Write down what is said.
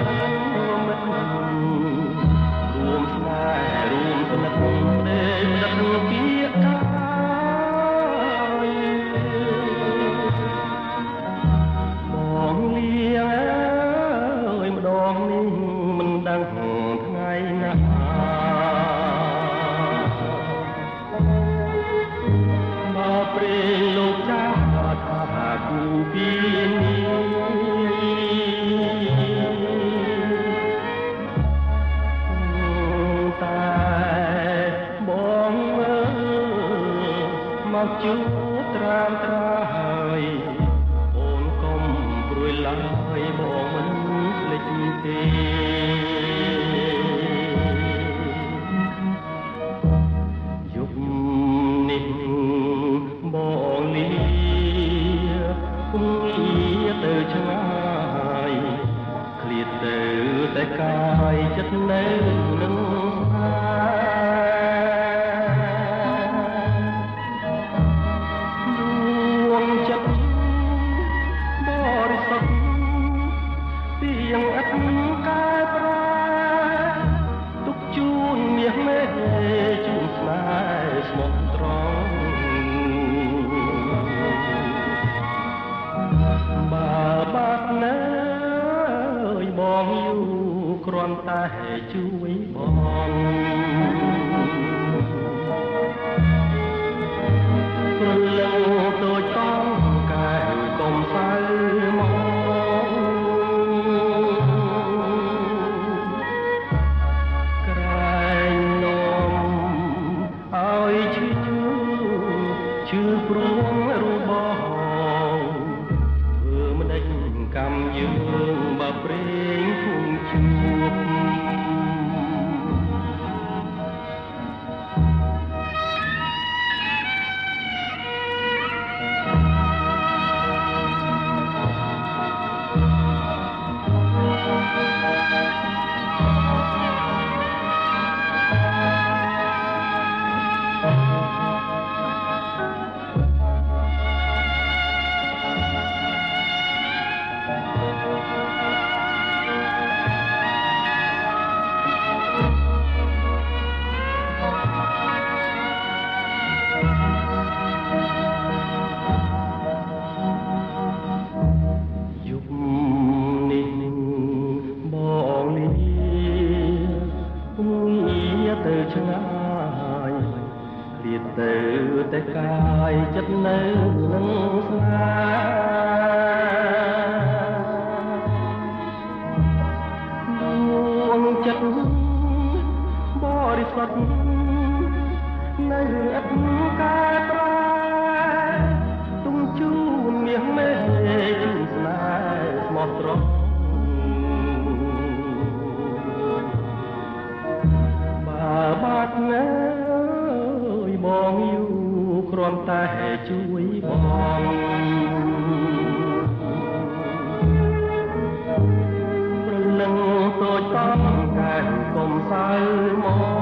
មិត្តរួមស្នេហ៍រួមស្និទ្ធដេកដឹកពាក្យកាយបងលៀងអើយម្ដងនេះមិនដឹងថ្ងៃណាមកព្រេងលោកចាស់ថាគូពីមកជួត្រាមត្រាហើយអូនកុំព្រួយឡើយបងមិនភ្លេចទេយប់នេះបងលាគុំងារទៅឆ្ងាយឃ្លាតទៅតែកាយចិត្តនៅនឹងยังอัดกายปราទុកជូនមាសមេជូនស្នេហ៍ស្មោះត្រង់បើបាត់នៅបងយូរគ្រាន់តែជួយបងព្រលឹងតូចតងកែកុំសៅមកជឿព្រមរបស់ធ្វើមិនដេញកម្មយើងបើព្រេងភូមិជួបទៅឆ្ងាយឃ្លាតទៅតែកាយចិត្តនៅនឹងស្នេហ៍ដួងចិត្តបរិសុទ្ធនៅអត់កែប្រែទុំជូនមាសមេជូនស្នេហ៍ស្មោះត្រង់បាត់នៅបងយូរគ្រាន់តែជួយបងព្រលឹងតូចតងកែកុំសៅមក